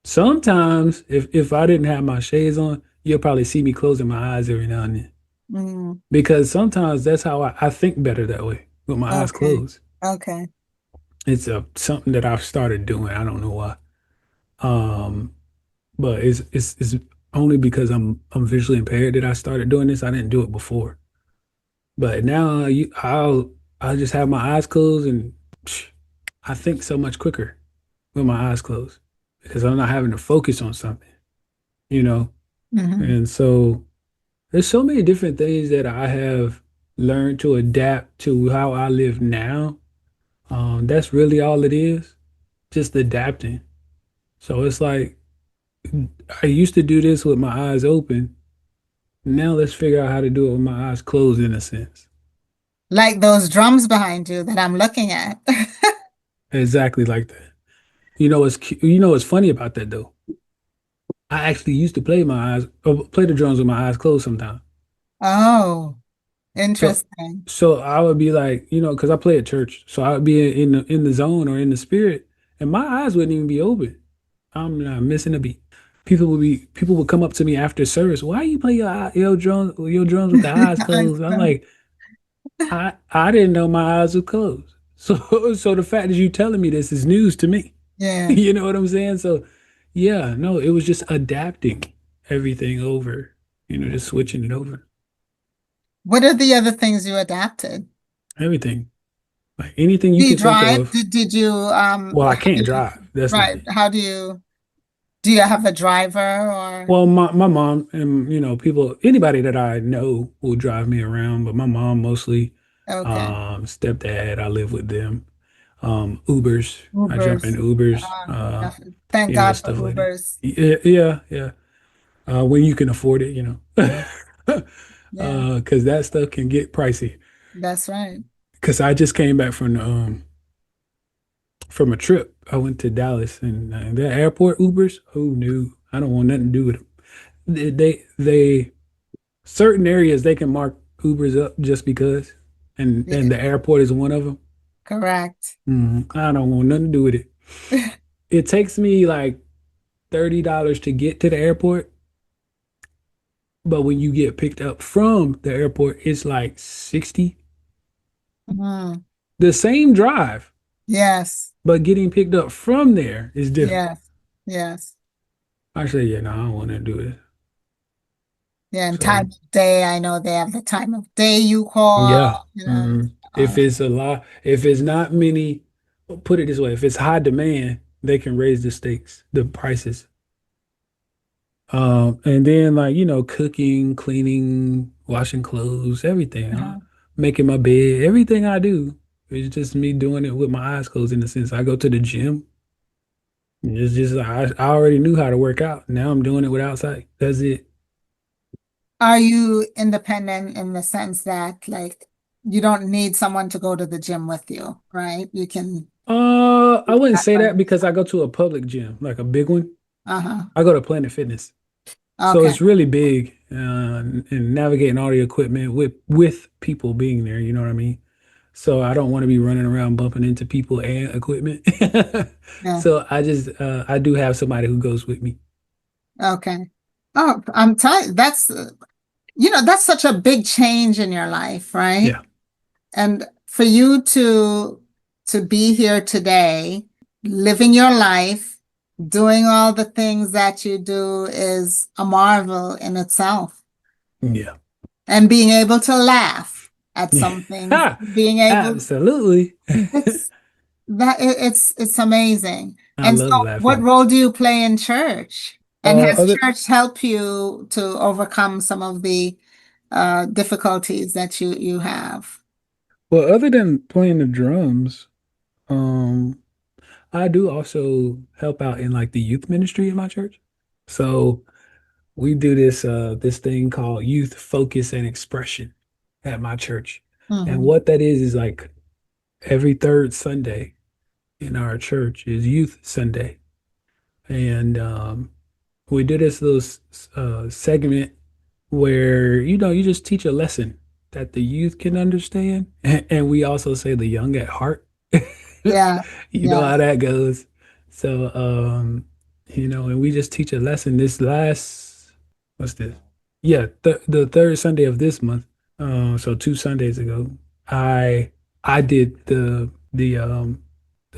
S2: Sometimes if I didn't have my shades on, you'll probably see me closing my eyes every now and then.
S1: Mm.
S2: Because sometimes that's how I think better that way with my eyes
S1: Okay.
S2: closed.
S1: Okay.
S2: It's something that I've started doing. I don't know why. Um, but it's only because I'm visually impaired that I started doing this. I didn't do it before. But now I'll just have my eyes closed and psh, I think so much quicker with my eyes closed because I'm not having to focus on something, you know?
S1: Hmm.
S2: And so there's so many different things that I have learned to adapt to how I live now. That's really all it is, just adapting. So it's like I used to do this with my eyes open. Now let's figure out how to do it with my eyes closed in a sense.
S1: Like those drums behind you that I'm looking at.
S2: Exactly like that. You know what's funny about that though? I actually used to play the drums with my eyes closed sometimes.
S1: Oh,
S2: So
S1: interesting.
S2: so I would be like, because I play at church, so I would be in the zone or in the spirit, and my eyes wouldn't even be open. I'm not missing a beat. People would come up to me after service. Why you play your drums with the eyes
S1: I
S2: closed? I'm
S1: know.
S2: like, I didn't know my eyes were closed. So the fact that you telling me this is news to me.
S1: Yeah.
S2: You know what I'm saying? So yeah, no, it was just adapting everything over, just switching it over.
S1: What are the other things you adapted?
S2: Everything. Like anything
S1: Do
S2: you
S1: you
S2: can think
S1: drive?
S2: of.
S1: Did you
S2: Well, I
S1: how do
S2: can't
S1: you
S2: drive. That's the
S1: right,
S2: thing.
S1: how do you have a driver or
S2: Well, my mom and people, anybody that I know will drive me around, but my mom mostly,
S1: okay,
S2: stepdad, I live with them. Ubers, I jump in
S1: Ubers?
S2: Ubers,
S1: Thank God for
S2: stuff like that.
S1: Ubers.
S2: Yeah, yeah, yeah. When you can afford it,
S1: Yeah,
S2: because that stuff can get pricey.
S1: that's right.
S2: Because I just came back from a trip. I went to Dallas and the airport Ubers. Oh no, I don't want nothing to do with them. They certain areas they can mark Ubers up just because,
S1: Yeah,
S2: and the airport is one of them.
S1: correct.
S2: I don't want nothing to do with it. It takes me like $30 to get to the airport, but when you get picked up from the airport, it's like 60.
S1: Mm,
S2: The same drive,
S1: yes,
S2: but getting picked up from there is different.
S1: yes, yes.
S2: I say, yeah, no, I don't want to do it.
S1: Yeah, and time
S2: So,
S1: of day, I know they have the time of day you call,
S2: yeah.
S1: you know, all
S2: If
S1: of
S2: it's a lot, if it's not many, put it this way, if it's high demand, they can raise the stakes, the prices. And then like, cooking, cleaning, washing clothes, everything,
S1: that.
S2: making my bed, everything I do is just me doing it with my eyes closed in the sense I go to the gym. It's just I already knew how to work out. Now I'm doing it without sight. That's it.
S1: Are you independent in the sense that like you don't need someone to go to the gym with you, right? You can
S2: I wouldn't
S1: that
S2: say
S1: by
S2: that because I
S1: yourself.
S2: go to a public gym, like a big one.
S1: Uh-huh.
S2: I go to Planet Fitness. So
S1: Okay.
S2: it's really big, and navigating all the equipment with people being there, you know what I mean? So I don't want to be running around bumping into people and equipment.
S1: Yeah.
S2: So I do have somebody who goes with me.
S1: Okay. Oh, I'm telling you, that's such a big change in your life, right?
S2: Yeah.
S1: And for you to be here today, living your life, doing all the things that you do is a marvel in itself.
S2: Yeah.
S1: And being able to laugh at
S2: Yeah.
S1: some things,
S2: Ha!
S1: being able
S2: Absolutely.
S1: it's it's amazing.
S2: I
S1: And so
S2: love
S1: what
S2: laughing.
S1: role do you play in church? And has
S2: Other
S1: church helped you to overcome some of the difficulties that you have?
S2: well, other than playing the drums, um, I do also help out in like the youth ministry in my church. So we do this thing called youth focus and expression at my church. And
S1: Hmm.
S2: what that is like every third Sunday in our church is youth Sunday. And we do this little segment where you just teach a lesson that the youth can understand, and we also say the young at heart.
S1: Yeah,
S2: You know how
S1: yes.
S2: that goes. So and we just teach a lesson this last what's this? Yeah, the third Sunday of this month. So 2 Sundays ago, I I did the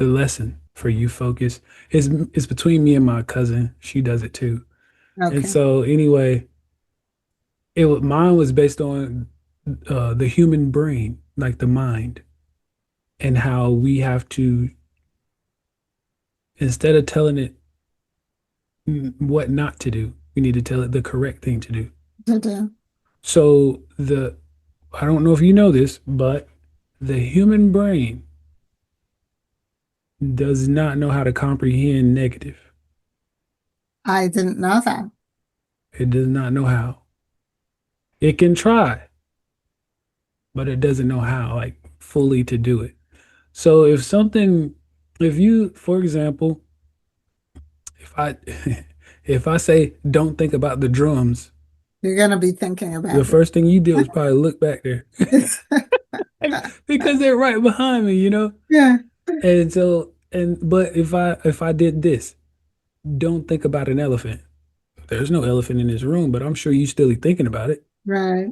S2: lesson for youth focus. It's between me and my cousin. She does it too. And
S1: Okay.
S2: so anyway, mine was based on the human brain, like the mind, and how we have to, instead of telling it what not to do, we need to tell it the correct thing to do.
S1: To do.
S2: So I don't know if you know this, but the human brain does not know how to comprehend negative.
S1: I didn't know that.
S2: It does not know how. It can try, but it doesn't know how, like fully to do it. So if you, for example, if I if I say don't think about the drums,
S1: You're gonna be thinking
S2: the
S1: about it.
S2: first thing you do is probably look back there because they're right behind me, you know?
S1: Yeah,
S2: And so but if I did this, don't think about an elephant. There's no elephant in this room, but I'm sure you still thinking about it
S1: right.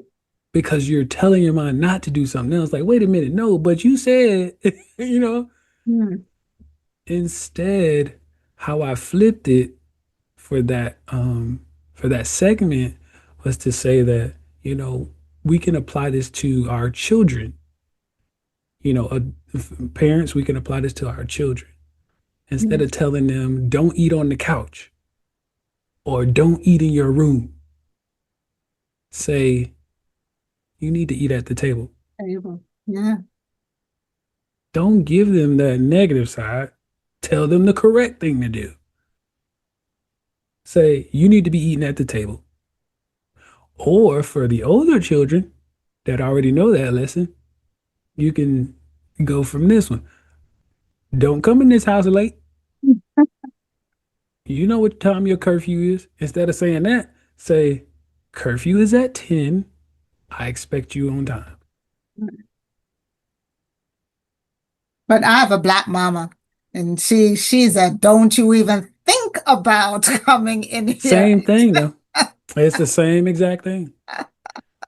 S2: because you're telling your mind not to do something else. Like, wait a minute, no, but you said, you know,
S1: Hmm.
S2: instead, how I flipped it for that segment was to say that, we can apply this to our children. You know, parents, we can apply this to our children. Instead of
S1: Yes.
S2: telling them, don't eat on the couch or don't eat in your room, say, you need to eat at the table.
S1: Able. Yeah.
S2: Don't give them that negative side. Tell them the correct thing to do. Say, you need to be eating at the table. Or for the older children that already know that lesson, you can go from this one. Don't come in this house late. You know what time your curfew is. Instead of saying that, say, curfew is at 10. I expect you on time.
S1: But I have a black mama, and she's a don't you even think about coming in here.
S2: Same thing though. It's the same exact thing.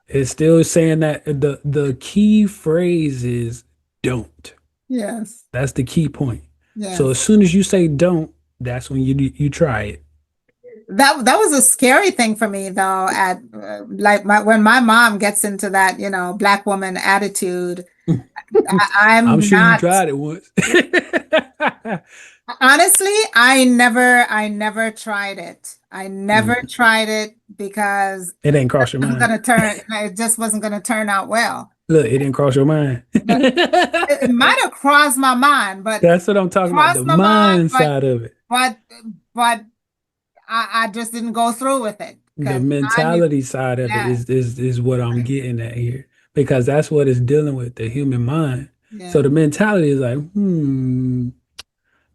S2: It's still saying that the key phrase is don't.
S1: Yes.
S2: That's the key point. So as
S1: Yes.
S2: soon as you say don't, that's when you try it.
S1: That was a scary thing for me though, at like when my mom gets into that, black woman attitude,
S2: I'm
S1: I'm
S2: sure you
S1: not.
S2: tried it once.
S1: Honestly, I never tried it. I never
S2: Mm.
S1: tried it because
S2: It didn't cross your mind.
S1: it just wasn't gonna turn out well.
S2: Look, it didn't cross your mind.
S1: But it might have crossed my mind, but
S2: That's what I'm talking about. The
S1: crossed my mind,
S2: mind side of it.
S1: but but I just didn't go through with it
S2: The
S1: because I knew,
S2: mentality side of it
S1: yeah,
S2: is what I'm
S1: right,
S2: getting at here. Because that's what it's dealing with, the human mind. So
S1: yeah.
S2: the mentality is like,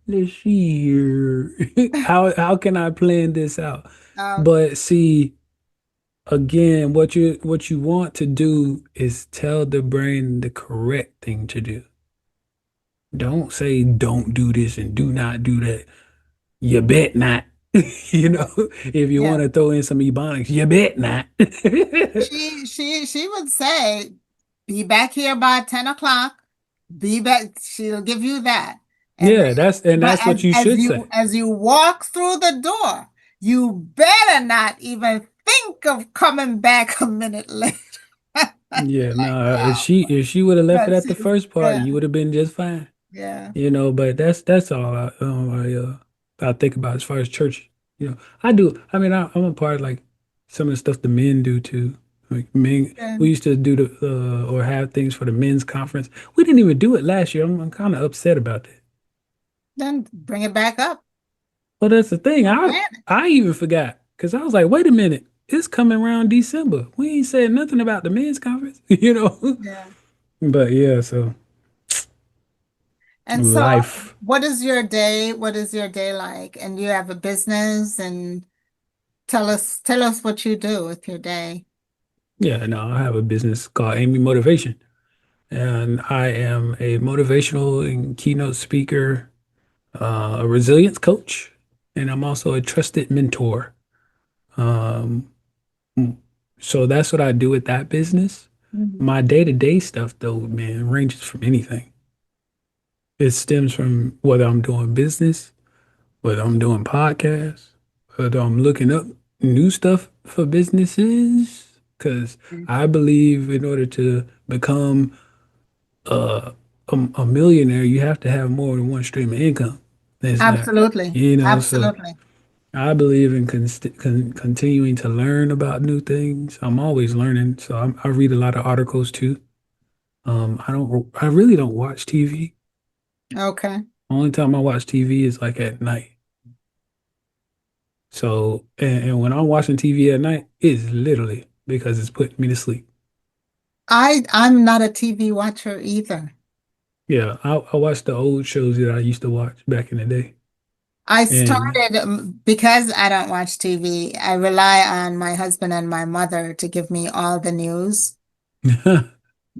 S2: let's see here. How can I plan this out?
S1: Um,
S2: But see, again, what you want to do is tell the brain the correct thing to do. Don't say don't do this and do not do that. You bet not. You know, if you
S1: yeah.
S2: want to throw in some ebonics, you bet not.
S1: She would say, "Be back here by 10 o'clock. Be back." She'll give you that, and
S2: Yeah,
S1: but
S2: that's what you should say.
S1: as you walk through the door, you better not even think of coming back a minute later.
S2: Yeah, no,
S1: Wow.
S2: if she would have left it
S1: But
S2: at the first part,
S1: yeah,
S2: you would have been just fine.
S1: yeah,
S2: You know, but that's all I think about as far as church. You know, I do. I mean, I'm a part of like some of the stuff the men do too. Like men,
S1: yeah.
S2: we used to do the or have things for the men's conference. We didn't even do it last year. I'm kind of upset about that.
S1: Then bring it back up
S2: Well, that's the thing.
S1: and
S2: I
S1: plan it.
S2: I even forgot because I was like, wait a minute, it's coming around December. We ain't said nothing about the men's conference, you know.
S1: Yeah.
S2: But yeah, so
S1: And so,
S2: life.
S1: what is your day like? And you have a business, and tell us what you do with your day.
S2: Yeah, no, I have a business called Amey Motivation, and I am a motivational and keynote speaker, a resilience coach, and I'm also a trusted mentor. Um, so that's what I do with that business.
S1: Mhm.
S2: My day-to-day stuff, though, man, ranges from anything. It stems from whether I'm doing business, whether I'm doing podcasts, whether I'm looking up new stuff for businesses, because I believe in order to become uh, a millionaire, you have to have more than one stream of income. It's not,
S1: Absolutely.
S2: so
S1: Absolutely.
S2: I believe in continuing to learn about new things. I'm always learning, so I read a lot of articles too. I really don't watch TV.
S1: Okay.
S2: Only time I watch TV is like at night. So, and when I'm watching TV at night, it's literally because it's putting me to sleep.
S1: I'm not a TV watcher either.
S2: Yeah, I watch the old shows that I used to watch back in the day.
S1: I
S2: And
S1: started because I don't watch TV. I rely on my husband and my mother to give me all the news.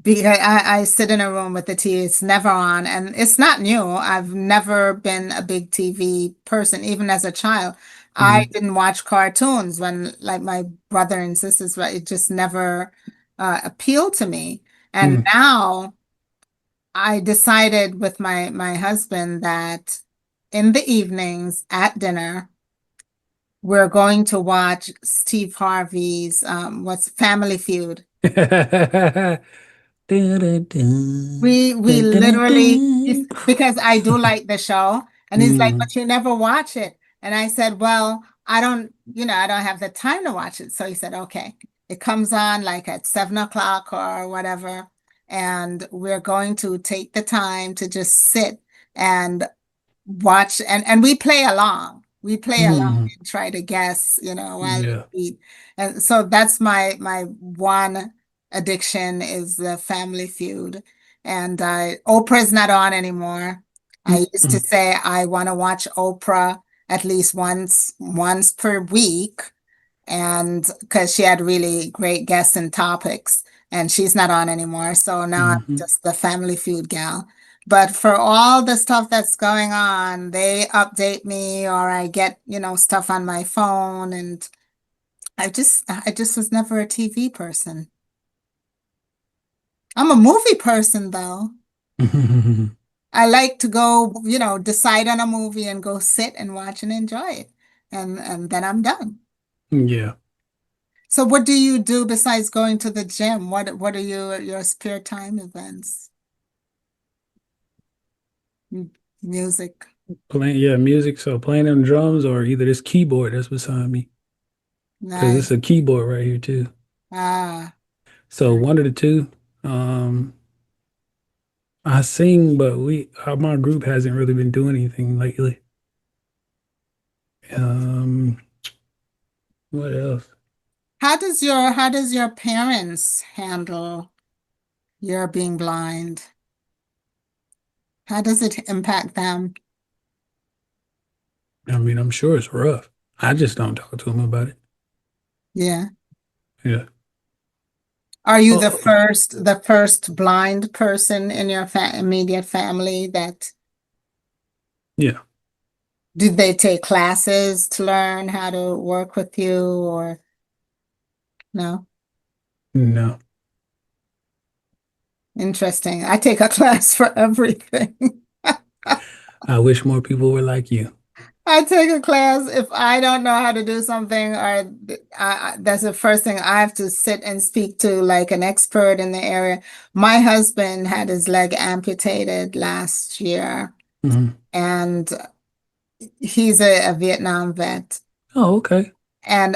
S1: Because I sit in a room with the TV, it's never on, and it's not new. I've never been a big TV person, even as a child. I
S2: Mhm.
S1: didn't watch cartoons when, like, my brother and sisters, but it just never appealed to me. And
S2: Mhm.
S1: now I decided with my husband that in the evenings at dinner, we're going to watch Steve Harvey's what's Family Feud.
S2: Dun, dun, dun,
S1: We
S2: dun, dun, dun,
S1: literally,
S2: dun.
S1: because I do like the show, and he's like,
S2: Mm,
S1: but you never watch it. And I said, well, I don't, I don't have the time to watch it. So he said, okay, it comes on like at 7 o'clock or whatever, and we're going to take the time to just sit and watch, and we play along. We play along
S2: mm,
S1: and try to guess, while
S2: yeah.
S1: we eat. And so that's my one addiction is the Family Feud. And Oprah's not on anymore. I used to
S2: Mm,
S1: say I want to watch Oprah at least once per week, and because she had really great guests and topics, and she's not on anymore. So now I'm
S2: mhm.
S1: just the Family Feud gal. But for all the stuff that's going on, they update me or I get, stuff on my phone, and I just was never a TV person. I'm a movie person though. I like to go, decide on a movie and go sit and watch and enjoy it. And then I'm done.
S2: Yeah.
S1: So what do you do besides going to the gym? What are your spare time events? M- Music.
S2: Playing, yeah, music. So playing on drums or either this keyboard that's beside me, because it's
S1: Nice.
S2: a keyboard right here too.
S1: Ah,
S2: So one of the two. Um, I sing, but my group hasn't really been doing anything lately. Um, what else?
S1: how does your parents handle your being blind? How does it impact them?
S2: I mean, I'm sure it's rough. I just don't talk to them about it.
S1: Yeah.
S2: Yeah.
S1: Are you the
S2: Oh,
S1: first blind person in your fa immediate family that
S2: yeah.
S1: did they take classes to learn how to work with you or no?
S2: No.
S1: Interesting. I take a class for everything.
S2: I wish more people were like you.
S1: I take a class if I don't know how to do something, or that's the first thing I have to sit and speak to like an expert in the area. My husband had his leg amputated last year,
S2: Mhm.
S1: and he's a Vietnam vet.
S2: Oh, okay.
S1: And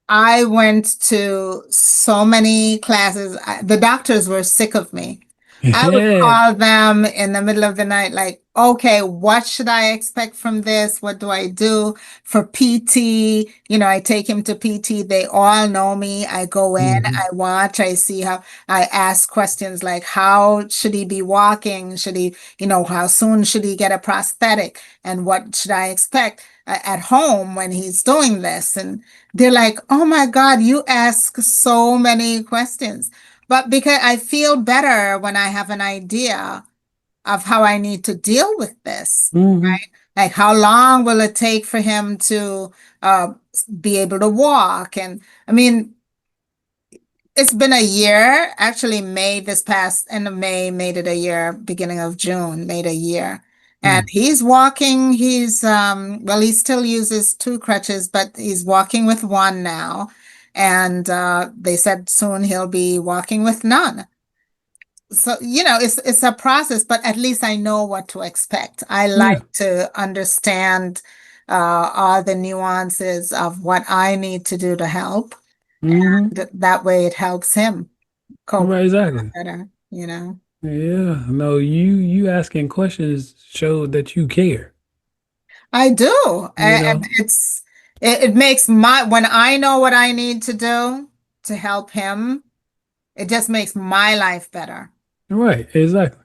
S1: I went to so many classes. The doctors were sick of me. I would
S2: Yeah.
S1: call them in the middle of the night, like, okay, what should I expect from this? What do I do for PT? I take him to PT. They all know me. I go in,
S2: Hmm.
S1: I watch, I see how I ask questions like, how should he be walking? Should he, how soon should he get a prosthetic? And what should I expect at home when he's doing this? And they're like, oh my God, you ask so many questions. But because I feel better when I have an idea of how I need to deal with this,
S2: Hmm.
S1: like how long will it take for him to uh, be able to walk? And I mean, it's been a year. Actually, May this past end of May made it a year, beginning of June made a year. And
S2: Mm.
S1: he's walking, well, he still uses two crutches, but he's walking with one now. And they said soon he'll be walking with none. So, it's a process, but at least I know what to expect. I
S2: Yeah.
S1: like to understand all the nuances of what I need to do to help.
S2: Hmm.
S1: That way it helps him cope
S2: Right, exactly.
S1: better.
S2: Yeah. No, you asking questions show that you care,
S1: I do.
S2: you
S1: And
S2: know?
S1: it makes when I know what I need to do to help him, it just makes my life better.
S2: Right, exactly.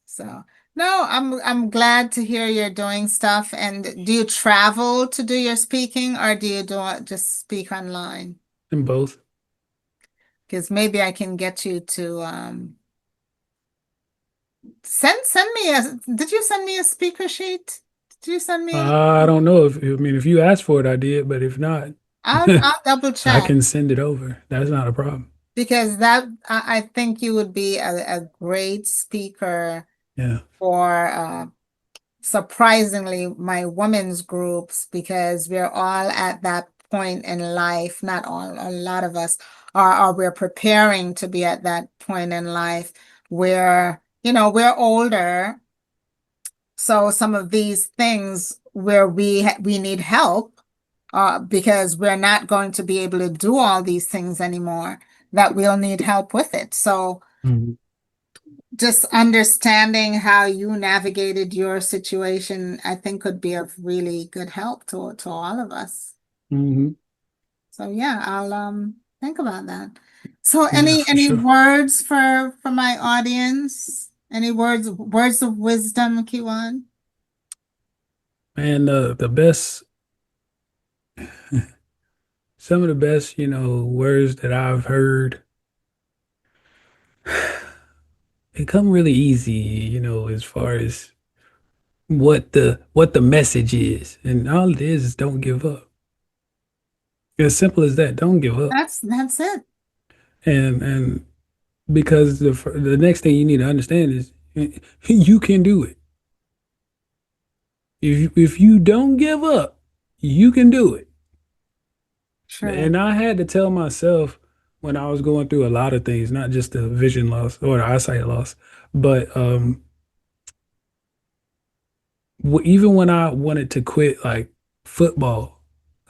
S1: So, no, I'm glad to hear you're doing stuff. And do you travel to do your speaking or do you just speak online?
S2: In both.
S1: Because maybe I can get you to send me did you send me a speaker sheet? Did you send me a
S2: I don't know if you asked for it, I did, but if not,
S1: I'll double
S2: I
S1: check
S2: can send it over. That's not a problem.
S1: because that I think you would be a great speaker
S2: Yeah.
S1: for surprisingly my women's groups because we're all at that point in life, not all, a lot of us are we're preparing to be at that point in life where, we're older. So some of these things where we need help, because we're not going to be able to do all these things anymore, that we'll need help with it. So
S2: Mhm.
S1: just understanding how you navigated your situation, I think could be of really good help to all of us.
S2: Mhm.
S1: So yeah, I'll think about that. So
S2: Yeah, for
S1: any
S2: sure.
S1: words for my audience? Any words of wisdom, Kiwan?
S2: And the best, some of the best, words that I've heard, it come really easy, as far as what the message is. And all it is don't give up. As simple as that, don't give up.
S1: That's it.
S2: And because the next thing you need to understand is you can do it. If you don't give up, you can do it.
S1: True.
S2: And I had to tell myself when I was going through a lot of things, not just the vision loss or the eyesight loss, but even when I wanted to quit like football,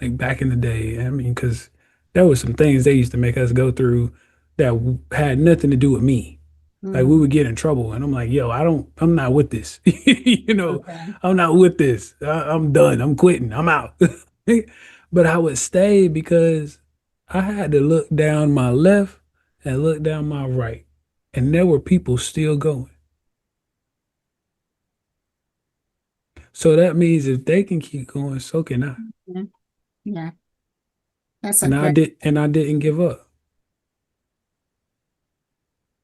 S2: like back in the day, I mean, because there was some things they used to make us go through that had nothing to do with me. Like we
S1: Mm,
S2: would get in trouble, and I'm like, yo, I'm not with this.
S1: okay.
S2: I'm not with this. I'm done. I'm quitting. I'm out. But I would stay because I had to look down my left and look down my right, and there were people still going. So that means if they can keep going, so can I.
S1: Mhm. Yeah, that's a
S2: And
S1: great.
S2: I didn't give up.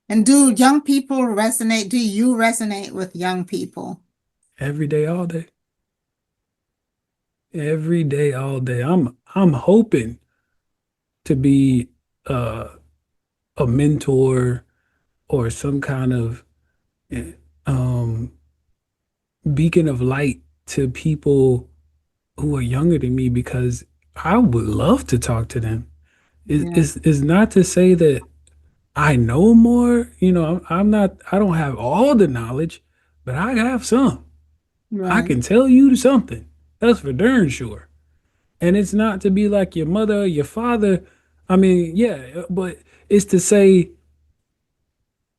S1: And do young people resonate? Do you resonate with young people?
S2: Every day, all day. Every day, all day. I'm hoping to be uh, a mentor or some kind of eh, um, beacon of light to people who are younger than me because I would love to talk to them.
S1: Yeah,
S2: It's not to say that I know more. I'm not. I don't have all the knowledge, but I have some. I
S1: right.
S2: can tell you something. That's for darn sure. And it's not to be like your mother or your father. I mean, yeah, but it's to say,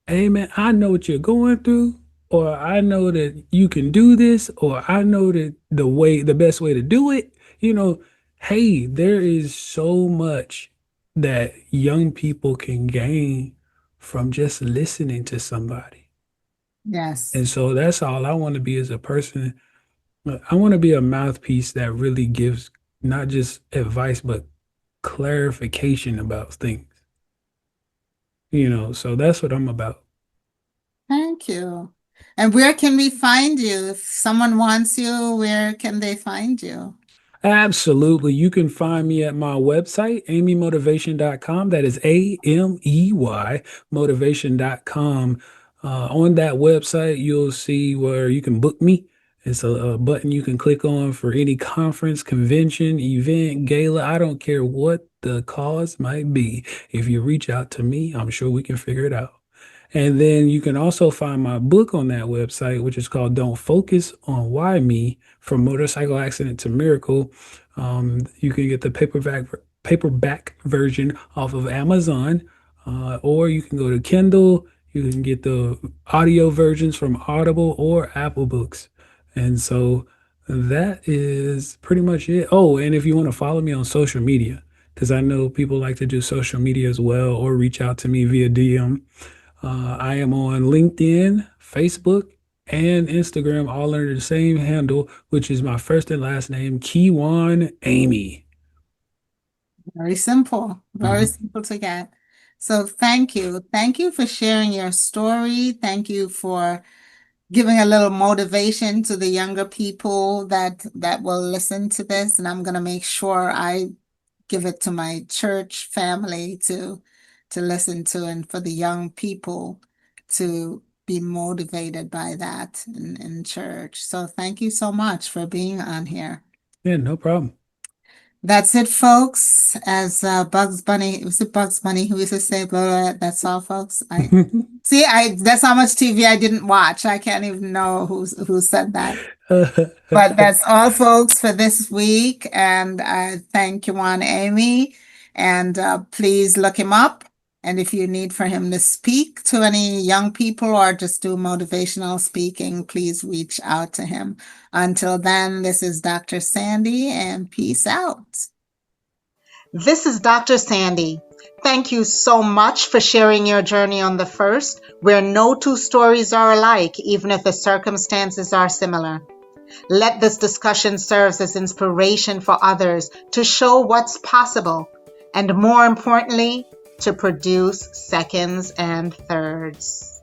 S2: hey man, I know what you're going through, or I know that you can do this, or I know that the best way to do it. You know, hey, there is so much that young people can gain from just listening to somebody.
S1: Yes.
S2: And so that's all I want to be as a person. I want to be a mouthpiece that really gives not just advice, but clarification about things. So that's what I'm about.
S1: Thank you. And where can we find you? If someone wants you, where can they find you?
S2: Absolutely. You can find me at my website, ameymotivation.com. That is AMEY motivation.com. On that website, you'll see where you can book me. It's a button you can click on for any conference, convention, event, gala. I don't care what the cause might be. If you reach out to me, I'm sure we can figure it out. And then you can also find my book on that website, which is called Don't Focus on Why Me From Motorcycle Accident to Miracle. You can get the paperback version off of Amazon, or you can go to Kindle. You can get the audio versions from Audible or Apple Books. And so that is pretty much it. Oh, and if you want to follow me on social media, because I know people like to do social media as well or reach out to me via DM. I am on LinkedIn, Facebook, and Instagram, all under the same handle, which is my first and last name, Kijuan Amey.
S1: Very simple, very
S2: Mhm.
S1: simple to get. So thank you. Thank you for sharing your story. Thank you for giving a little motivation to the younger people that will listen to this. And I'm going to make sure I give it to my church family to listen to, and for the young people to be motivated by that in church. So thank you so much for being on here.
S2: Yeah, no problem.
S1: That's it, folks. As Bugs Bunny, was it Bugs Bunny who used to say, blah, blah, blah, that's all, folks. I see, that's how much TV I didn't watch. I can't even know who said that. But that's all, folks, for this week. And thank Kijuan Amey. And please look him up. And if you need for him to speak to any young people or just do motivational speaking, please reach out to him. Until then, this is Dr. Sandi, and peace out. This is Dr. Sandi. Thank you so much for sharing your journey on the first, where no two stories are alike, even if the circumstances are similar. Let this discussion serve as inspiration for others to show what's possible, and more importantly, to produce seconds and thirds.